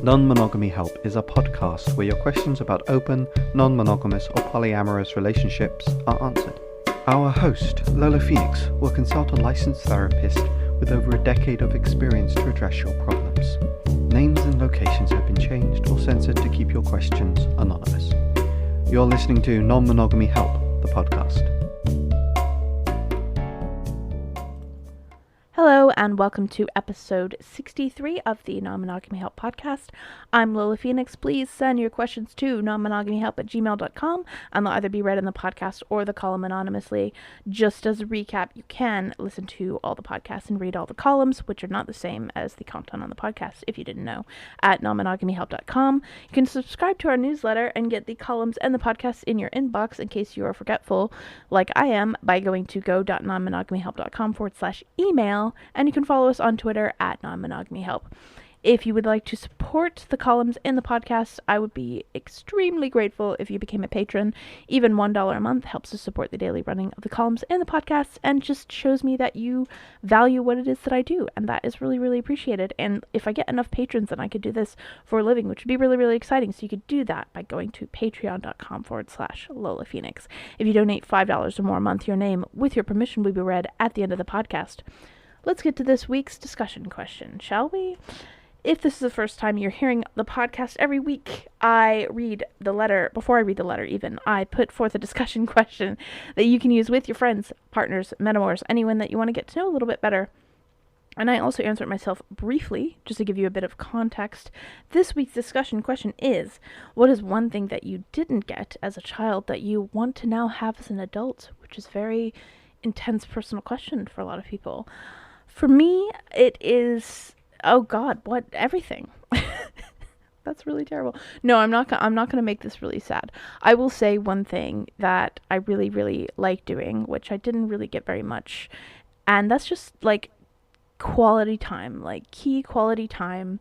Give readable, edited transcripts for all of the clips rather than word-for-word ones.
Non-Monogamy Help is a podcast where your questions about open, non-monogamous or polyamorous relationships are answered. Our host, Lola Phoenix, will consult a licensed therapist with over a decade of experience to address your problems. Names and locations have been changed or censored to keep your questions anonymous. You're listening to Non-Monogamy Help, the podcast. Hello and welcome to episode 63 of the Non-Monogamy Help podcast. I'm Lola Phoenix. Please send your questions to nonmonogamyhelp@gmail.com and they'll either be read in the podcast or the column anonymously. Just as a recap, you can listen to all the podcasts and read all the columns, which are not the same as the content on the podcast, if you didn't know, at nonmonogamyhelp.com. You can subscribe to our newsletter and get the columns and the podcasts in your inbox in case you are forgetful, like I am, by going to go.nonmonogamyhelp.com/email. And you can follow us on Twitter at Non-Monogamy Help. If you would like to support the columns in the podcast, I would be extremely grateful if you became a patron. Even $1 a month helps to support the daily running of the columns in the podcast and just shows me that you value what it is that I do. And that is really, really appreciated. And if I get enough patrons, then I could do this for a living, which would be really, really exciting. So you could do that by going to patreon.com/Lola Phoenix. If you donate $5 or more a month, your name, with your permission, will be read at the end of the podcast. Let's get to this week's discussion question, shall we? If this is the first time you're hearing the podcast, every week I read the letter. Before I read the letter even, I put forth a discussion question that you can use with your friends, partners, metamors, anyone that you want to get to know a little bit better. And I also answer it myself briefly, just to give you a bit of context. This week's discussion question is, what is one thing that you didn't get as a child that you want to now have as an adult? Which is a very intense personal question for a lot of people. For me, it is, oh God, what, everything. That's really terrible. No, I'm not going to make this really sad. I will say one thing that I really, really like doing, which I didn't really get very much, and that's just like quality time, like key quality time,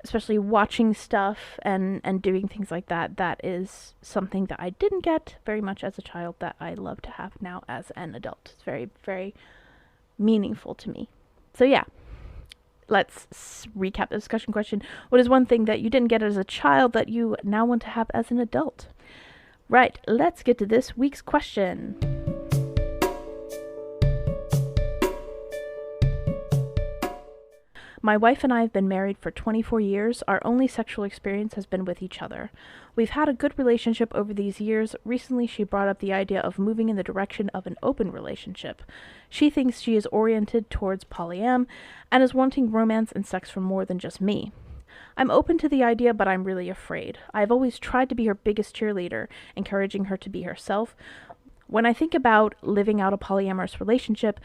especially watching stuff and doing things like that. That is something that I didn't get very much as a child that I love to have now as an adult. It's very, very meaningful to me. So yeah, let's recap the discussion question. What is one thing that you didn't get as a child that you now want to have as an adult? Right, let's get to this week's question. My wife and I have been married for 24 years. Our only sexual experience has been with each other. We've had a good relationship over these years. Recently, she brought up the idea of moving in the direction of an open relationship. She thinks she is oriented towards polyam and is wanting romance and sex from more than just me. I'm open to the idea, but I'm really afraid. I've always tried to be her biggest cheerleader, encouraging her to be herself. When I think about living out a polyamorous relationship,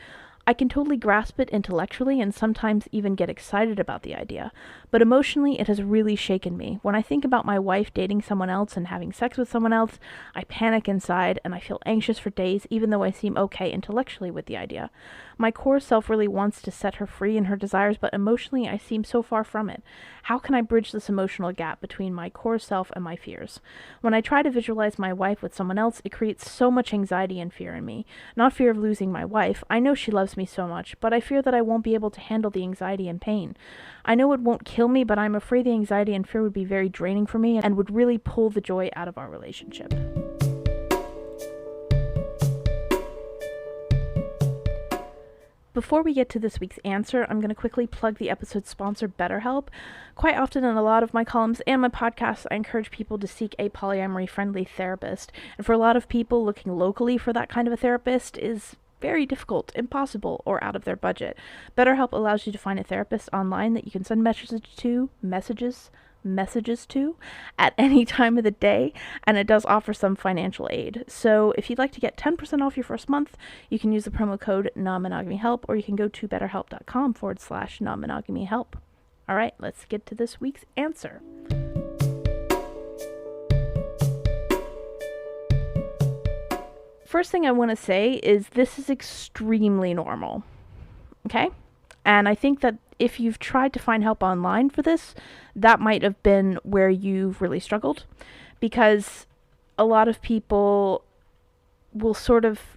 I can totally grasp it intellectually and sometimes even get excited about the idea, but emotionally it has really shaken me. When I think about my wife dating someone else and having sex with someone else, I panic inside and I feel anxious for days, even though I seem okay intellectually with the idea. My core self really wants to set her free in her desires, but emotionally I seem so far from it. How can I bridge this emotional gap between my core self and my fears? When I try to visualize my wife with someone else, it creates so much anxiety and fear in me. Not fear of losing my wife. I know she loves me so much, but I fear that I won't be able to handle the anxiety and pain. I know it won't kill me, but I'm afraid the anxiety and fear would be very draining for me and would really pull the joy out of our relationship. Before we get to this week's answer, I'm going to quickly plug the episode's sponsor, BetterHelp. Quite often in a lot of my columns and my podcasts, I encourage people to seek a polyamory-friendly therapist. And for a lot of people, looking locally for that kind of a therapist is very difficult, impossible, or out of their budget. BetterHelp allows you to find a therapist online that you can send messages to at any time of the day, and it does offer some financial aid. So if you'd like to get 10% off your first month, you can use the promo code non-monogamyhelp, or you can go to betterhelp.com/non-monogamyhelp. All right, let's get to this week's answer. First thing I want to say is this is extremely normal, okay? And I think that if you've tried to find help online for this, that might have been where you've really struggled, because a lot of people will sort of,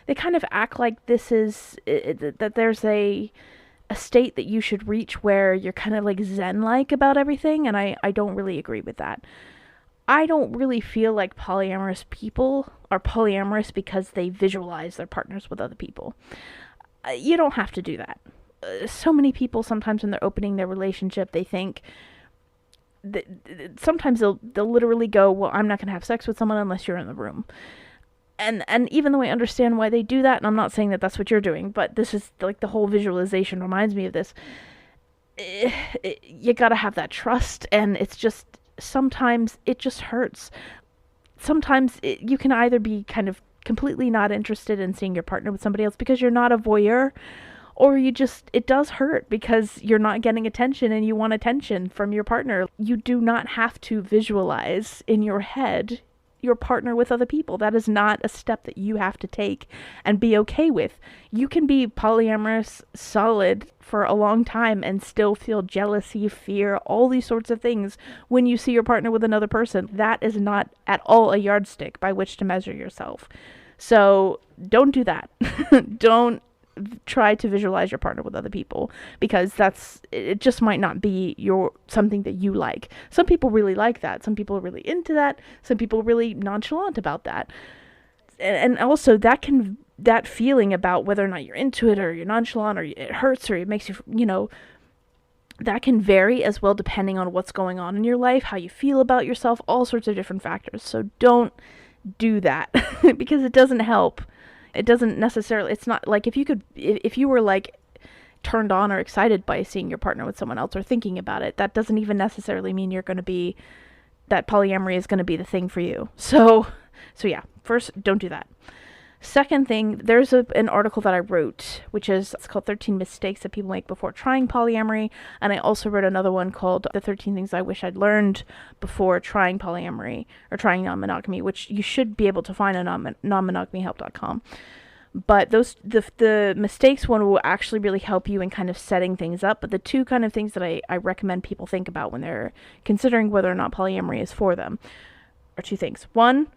they kind of act like this is, that there's a a state that you should reach where you're kind of like zen-like about everything, and I don't really agree with that. I don't really feel like polyamorous people are polyamorous because they visualize their partners with other people. You don't have to do that. So many people, sometimes when they're opening their relationship, they think that sometimes they'll literally go, well, I'm not going to have sex with someone unless you're in the room. And even though I understand why they do that, and I'm not saying that that's what you're doing, but this is like the whole visualization reminds me of this. You gotta have that trust, and it's just, sometimes it just hurts. Sometimes you can either be kind of completely not interested in seeing your partner with somebody else because you're not a voyeur, or it does hurt because you're not getting attention and you want attention from your partner. You do not have to visualize in your head your partner with other people. That is not a step that you have to take and be okay with. You can be polyamorous solid for a long time and still feel jealousy, fear, all these sorts of things when you see your partner with another person. That is not at all a yardstick by which to measure yourself. So don't do that. Don't try to visualize your partner with other people, because it just might not be something that you like. Some people really like that. Some people are really into that. Some people are really nonchalant about that. And also that feeling about whether or not you're into it or you're nonchalant or it hurts or it makes you, that can vary as well depending on what's going on in your life, how you feel about yourself, all sorts of different factors. So don't do that because it doesn't help. It doesn't necessarily, it's not like if you were like turned on or excited by seeing your partner with someone else or thinking about it, that doesn't even necessarily mean that polyamory is going to be the thing for you. So yeah, first, don't do that. Second thing, there's an article that I wrote, it's called 13 Mistakes That People Make Before Trying Polyamory. And I also wrote another one called The 13 Things I Wish I'd Learned Before Trying Polyamory or Trying Non-Monogamy, which you should be able to find on non-monogamyhelp.com. But the mistakes one will actually really help you in kind of setting things up. But the two kind of things that I recommend people think about when they're considering whether or not polyamory is for them are two things. One,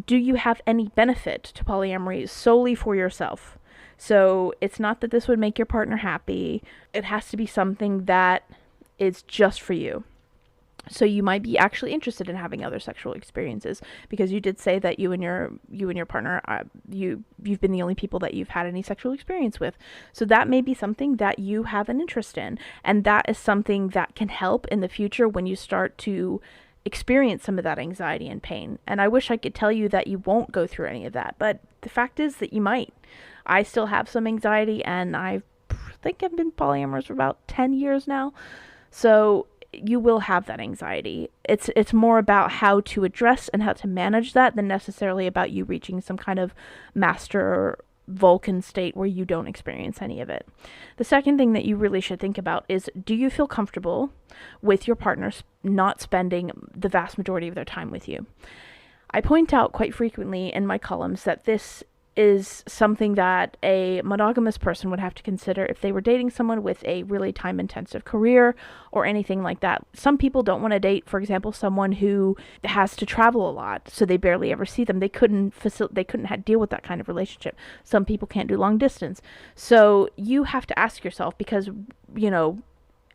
do you have any benefit to polyamory solely for yourself? So it's not that this would make your partner happy. It has to be something that is just for you. So you might be actually interested in having other sexual experiences because you did say that you and your partner, you've been the only people that you've had any sexual experience with. So that may be something that you have an interest in, and that is something that can help in the future when you start to experience some of that anxiety and pain. And I wish I could tell you that you won't go through any of that, but the fact is that you might. I still have some anxiety, and I think I've been polyamorous for about 10 years now. So you will have that anxiety. It's more about how to address and how to manage that than necessarily about you reaching some kind of master Vulcan state where you don't experience any of it. The second thing that you really should think about is, do you feel comfortable with your partners not spending the vast majority of their time with you? I point out quite frequently in my columns that this is something that a monogamous person would have to consider if they were dating someone with a really time-intensive career or anything like that. Some people don't want to date, for example, someone who has to travel a lot, so they barely ever see them. They couldn't deal with that kind of relationship. Some people can't do long distance. So you have to ask yourself, because,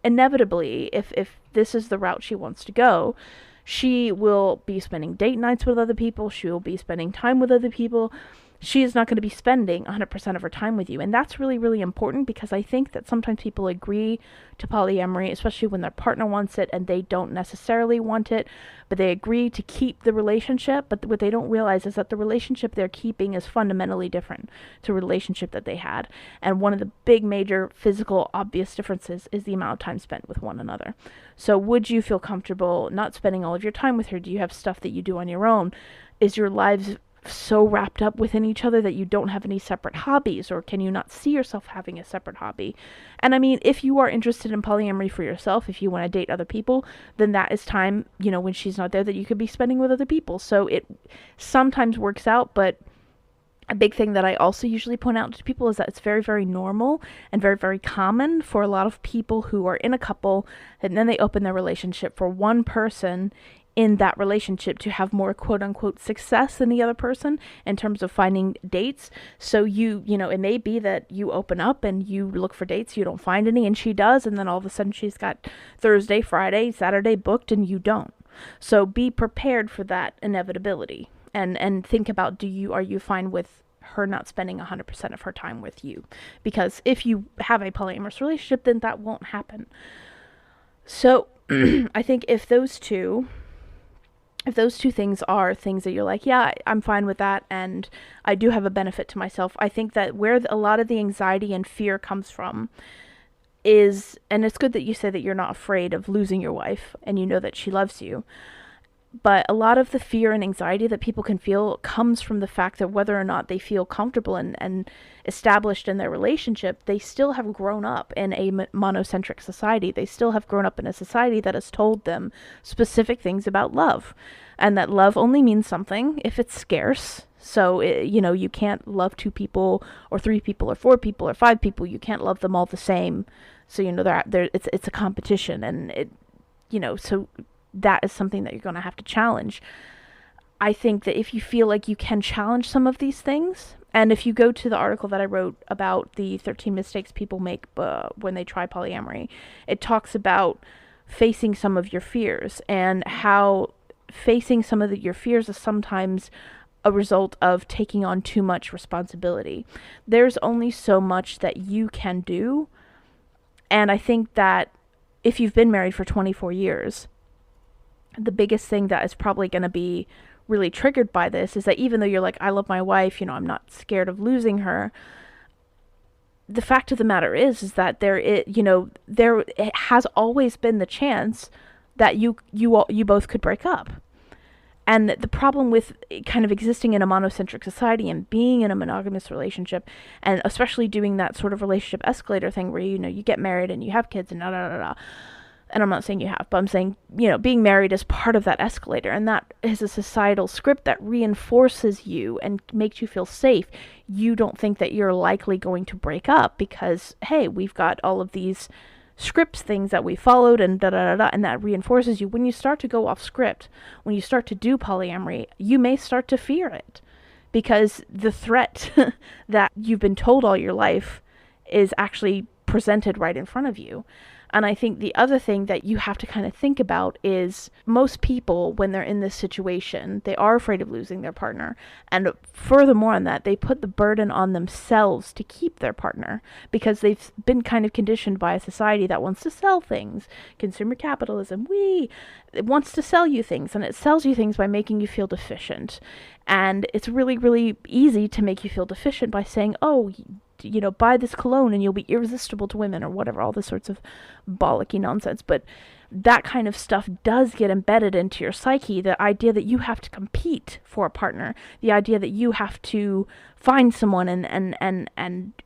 inevitably, if this is the route she wants to go, she will be spending date nights with other people. She will be spending time with other people. She is not going to be spending 100% of her time with you. And that's really, really important, because I think that sometimes people agree to polyamory, especially when their partner wants it and they don't necessarily want it, but they agree to keep the relationship. But what they don't realize is that the relationship they're keeping is fundamentally different to a relationship that they had. And one of the big major physical obvious differences is the amount of time spent with one another. So would you feel comfortable not spending all of your time with her? Do you have stuff that you do on your own? Is your lives so wrapped up within each other that you don't have any separate hobbies, or can you not see yourself having a separate hobby? And I mean, if you are interested in polyamory for yourself, if you want to date other people, then that is time, when she's not there, that you could be spending with other people. So it sometimes works out, but a big thing that I also usually point out to people is that it's very, very normal and very, very common for a lot of people who are in a couple and then they open their relationship for one person in that relationship to have more quote unquote success than the other person in terms of finding dates. So you know, it may be that you open up and you look for dates, you don't find any, and she does, and then all of a sudden she's got Thursday, Friday, Saturday booked and you don't. So be prepared for that inevitability, and think about, are you fine with her not spending 100% of her time with you? Because if you have a polyamorous relationship, then that won't happen. So I think if those two things are things that you're like, yeah, I'm fine with that, and I do have a benefit to myself, I think that where a lot of the anxiety and fear comes from is, and it's good that you say that you're not afraid of losing your wife and you know that she loves you, but a lot of the fear and anxiety that people can feel comes from the fact that whether or not they feel comfortable and established in their relationship, they still have grown up in a monocentric society. They still have grown up in a society that has told them specific things about love, and that love only means something if it's scarce. So, you can't love 2 people or 3 people or 4 people or 5 people. You can't love them all the same. So, it's a competition, and so that is something that you're going to have to challenge. I think that if you feel like you can challenge some of these things, and if you go to the article that I wrote about the 13 mistakes people make when they try polyamory, it talks about facing some of your fears, and how facing some of your fears is sometimes a result of taking on too much responsibility. There's only so much that you can do, and I think that if you've been married for 24 years, the biggest thing that is probably going to be really triggered by this is that even though you're like, I love my wife, I'm not scared of losing her, the fact of the matter is that there has always been the chance that you both could break up. And the problem with kind of existing in a monocentric society and being in a monogamous relationship, and especially doing that sort of relationship escalator thing where you get married and you have kids and and I'm not saying you have, but I'm saying, being married is part of that escalator, and that is a societal script that reinforces you and makes you feel safe. You don't think that you're likely going to break up because, hey, we've got all of these scripts, things that we followed, and and that reinforces you. When you start to go off script, when you start to do polyamory, you may start to fear it, because the threat that you've been told all your life is actually presented right in front of you. And I think the other thing that you have to kind of think about is most people, when they're in this situation, they are afraid of losing their partner. And furthermore on that, they put the burden on themselves to keep their partner, because they've been kind of conditioned by a society that wants to sell things. Consumer capitalism, it wants to sell you things, and it sells you things by making you feel deficient. And it's really, really easy to make you feel deficient by saying, oh, buy this cologne and you'll be irresistible to women, or whatever, all this sorts of bollocky nonsense. But that kind of stuff does get embedded into your psyche, the idea that you have to compete for a partner, the idea that you have to find someone and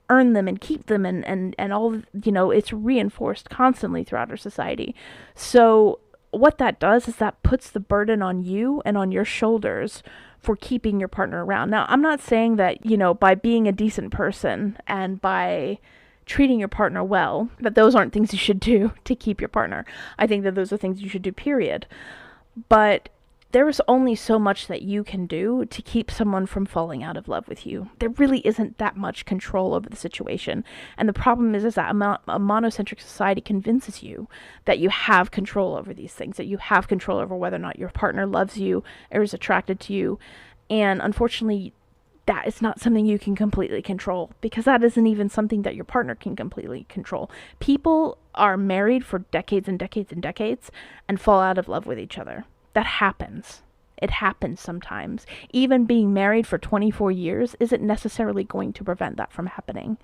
earn them and keep them, and all, it's reinforced constantly throughout our society. So what that does is that puts the burden on you and on your shoulders for keeping your partner around. Now, I'm not saying that, by being a decent person and by treating your partner well, that those aren't things you should do to keep your partner. I think that those are things you should do, period. But there is only so much that you can do to keep someone from falling out of love with you. There really isn't that much control over the situation. And the problem is that a monocentric society convinces you that you have control over these things, that you have control over whether or not your partner loves you or is attracted to you. And unfortunately, that is not something you can completely control, because that isn't even something that your partner can completely control. People are married for decades and decades and decades and fall out of love with each other. That happens. It happens sometimes. Even being married for 24 years isn't necessarily going to prevent that from happening.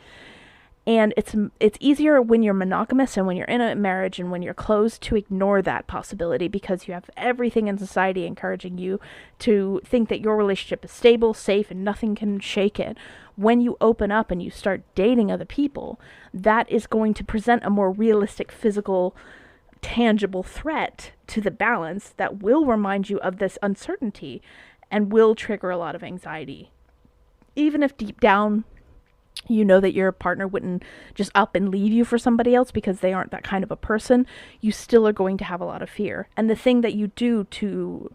And it's easier when you're monogamous and when you're in a marriage and when you're closed to ignore that possibility, because you have everything in society encouraging you to think that your relationship is stable, safe, and nothing can shake it. When you open up and you start dating other people, that is going to present a more realistic, physical, tangible threat to the balance that will remind you of this uncertainty and will trigger a lot of anxiety. Even if deep down you know that your partner wouldn't just up and leave you for somebody else because they aren't that kind of a person, you still are going to have a lot of fear. And the thing that you do to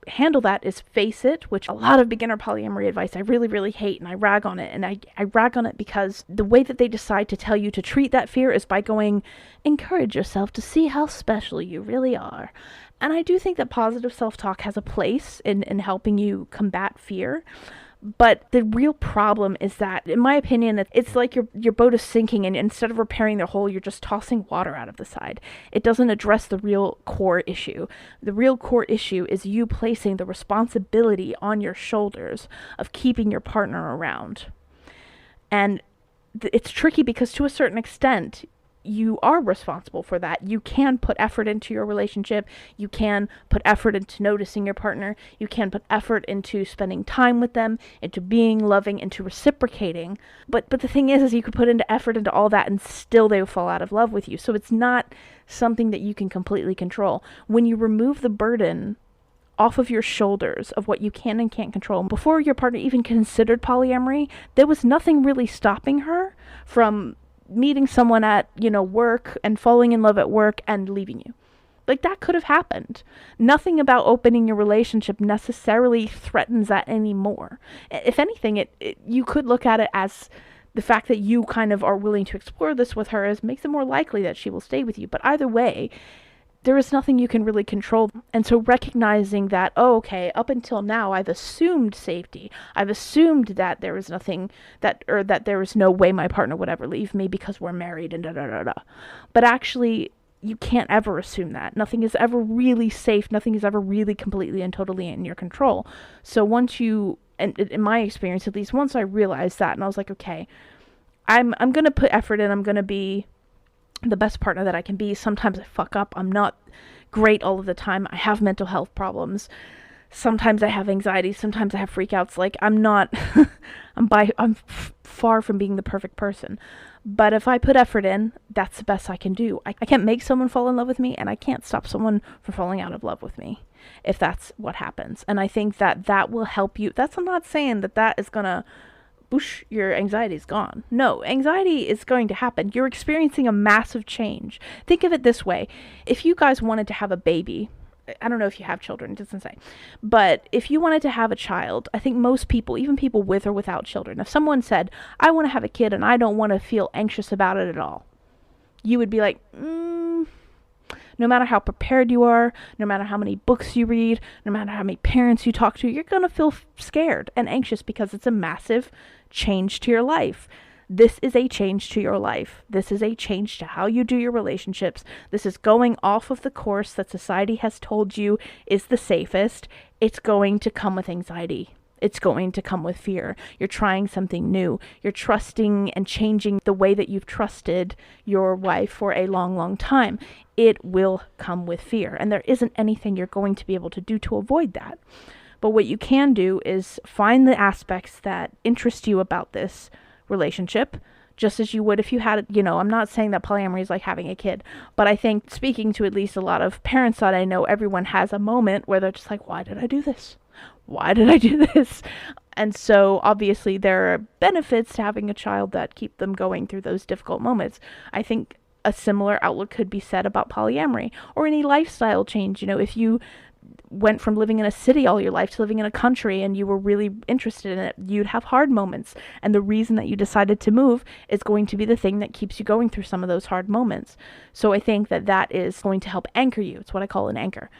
handle that is face it, which a lot of beginner polyamory advice I really, really hate, and I rag on it. And I rag on it because the way that they decide to tell you to treat that fear is by going, encourage yourself to see how special you really are. And I do think that positive self-talk has a place in helping you combat fear. But the real problem is that, in my opinion, it's like your boat is sinking, and instead of repairing the hole, you're just tossing water out of the side. It doesn't address the real core issue. The real core issue is you placing the responsibility on your shoulders of keeping your partner around. And it's tricky because, to a certain extent, you are responsible for that. You can put effort into your relationship. You can put effort into noticing your partner. You can put effort into spending time with them, into being loving, into reciprocating. But the thing is you could put into effort into all that and still they will fall out of love with you. So it's not something that you can completely control. When you remove the burden off of your shoulders of what you can and can't control, before your partner even considered polyamory, there was nothing really stopping her from meeting someone at, work and falling in love at work and leaving you. Like, that could have happened. Nothing about opening your relationship necessarily threatens that anymore. If anything, you could look at it as the fact that you kind of are willing to explore this with her makes it more likely that she will stay with you. But either way, there is nothing you can really control. And so recognizing that, up until now, I've assumed safety. I've assumed that there is nothing that there is no way my partner would ever leave me because we're married and da-da-da-da. But actually, you can't ever assume that. Nothing is ever really safe. Nothing is ever really completely and totally in your control. So once you, and in my experience at least, once I realized that, and I was like, okay, I'm going to put effort in. I'm going to be the best partner that I can be. Sometimes I fuck up. I'm not great all of the time. I have mental health problems. Sometimes I have anxiety. Sometimes I have freakouts. Like, I'm not, I'm far from being the perfect person. But if I put effort in, that's the best I can do. I can't make someone fall in love with me, and I can't stop someone from falling out of love with me if that's what happens. And I think that will help you. I'm not saying that is going to whoosh, your anxiety is gone. No, anxiety is going to happen. You're experiencing a massive change. Think of it this way. If you guys wanted to have a baby, I don't know if you have children, it doesn't say, but if you wanted to have a child, I think most people, even people with or without children, if someone said, I want to have a kid and I don't want to feel anxious about it at all, you would be like, no matter how prepared you are, no matter how many books you read, no matter how many parents you talk to, you're going to feel scared and anxious because it's a massive change to your life. This is a change to your life. This is a change to how you do your relationships. This is going off of the course that society has told you is the safest. It's going to come with anxiety. It's going to come with fear. You're trying something new. You're trusting and changing the way that you've trusted your wife for a long, long time. It will come with fear. And there isn't anything you're going to be able to do to avoid that. But what you can do is find the aspects that interest you about this relationship, just as you would if you had, I'm not saying that polyamory is like having a kid, but I think, speaking to at least a lot of parents that I know, everyone has a moment where they're just like, why did I do this? Why did I do this? And so obviously there are benefits to having a child that keep them going through those difficult moments. I think a similar outlook could be said about polyamory or any lifestyle change. If you went from living in a city all your life to living in a country and you were really interested in it, you'd have hard moments. And the reason that you decided to move is going to be the thing that keeps you going through some of those hard moments. So I think that is going to help anchor you. It's what I call an anchor.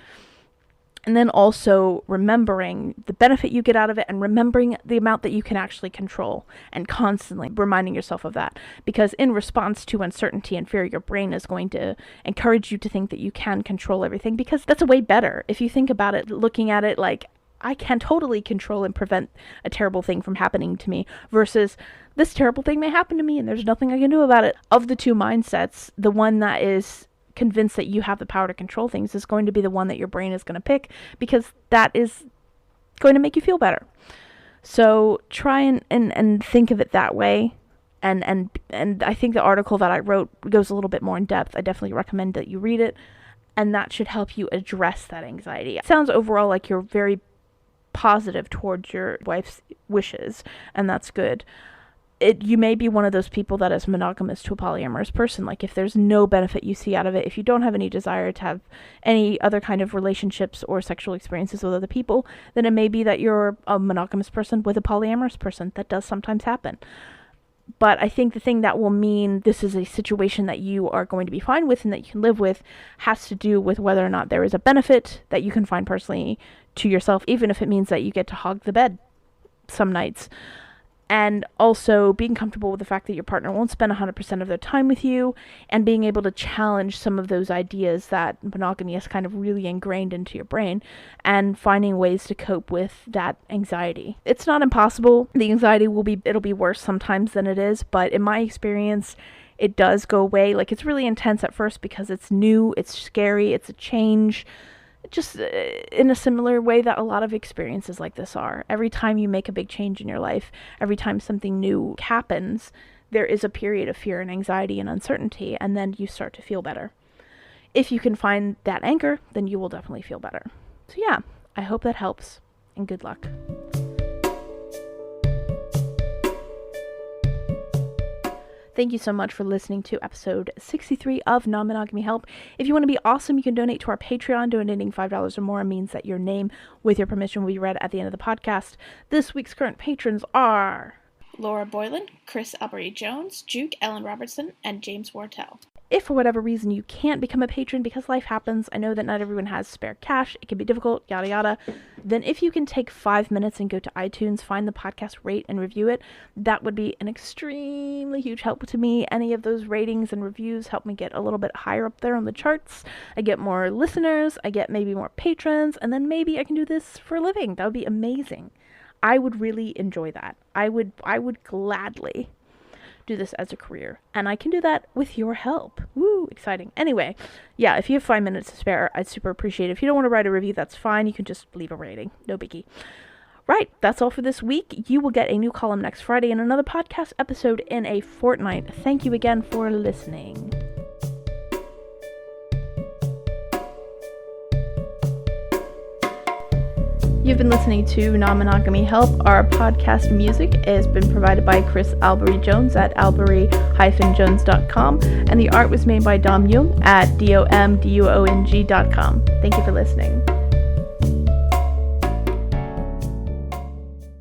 And then also remembering the benefit you get out of it and remembering the amount that you can actually control and constantly reminding yourself of that. Because in response to uncertainty and fear, your brain is going to encourage you to think that you can control everything, because that's a way better. If you think about it, looking at it like, I can totally control and prevent a terrible thing from happening to me versus this terrible thing may happen to me and there's nothing I can do about it. Of the two mindsets, the one that is convinced that you have the power to control things is going to be the one that your brain is going to pick, because that is going to make you feel better. So try and think of it that way. And I think the article that I wrote goes a little bit more in depth. I definitely recommend that you read it, and that should help you address that anxiety. It sounds overall like you're very positive towards your wife's wishes, and that's good. you may be one of those people that is monogamous to a polyamorous person. Like, if there's no benefit you see out of it, if you don't have any desire to have any other kind of relationships or sexual experiences with other people, then it may be that you're a monogamous person with a polyamorous person. That does sometimes happen. But I think the thing that will mean this is a situation that you are going to be fine with and that you can live with has to do with whether or not there is a benefit that you can find personally to yourself, even if it means that you get to hog the bed some nights. And also being comfortable with the fact that your partner won't spend 100% of their time with you, and being able to challenge some of those ideas that monogamy is kind of really ingrained into your brain, and finding ways to cope with that anxiety. It's not impossible. The anxiety it'll be worse sometimes than it is, but in my experience, it does go away. Like, it's really intense at first because it's new, it's scary, it's a change. Just in a similar way that a lot of experiences like this are. Every time you make a big change in your life, every time something new happens, there is a period of fear and anxiety and uncertainty, and then you start to feel better. If you can find that anchor, then you will definitely feel better. So yeah, I hope that helps, and good luck. Thank you so much for listening to episode 63 of Non-Monogamy Help. If you want to be awesome, you can donate to our Patreon. Donating $5 or more means that your name, with your permission, will be read at the end of the podcast. This week's current patrons are Laura Boylan, Chris Albury-Jones, Juke Ellen Robertson, and James Wartell. If for whatever reason you can't become a patron because life happens, I know that not everyone has spare cash, it can be difficult, yada yada, then if you can take 5 minutes and go to iTunes, find the podcast, rate and review it, that would be an extremely huge help to me. Any of those ratings and reviews help me get a little bit higher up there on the charts. I get more listeners, I get maybe more patrons, and then maybe I can do this for a living. That would be amazing. I would really enjoy that. I would gladly do this as a career, and I can do that with your help. Woo, exciting. Anyway, yeah, if you have 5 minutes to spare, I'd super appreciate it. If you don't want to write a review, that's fine. You can just leave a rating. No biggie. Right, that's all for this week. You will get a new column next Friday and another podcast episode in a fortnight. Thank you again for listening. You've been listening to Non-Monogamy Help. Our podcast music has been provided by Chris Albury-Jones at albury-jones.com, and the art was made by Dom Jung at domduong.com. Thank you for listening.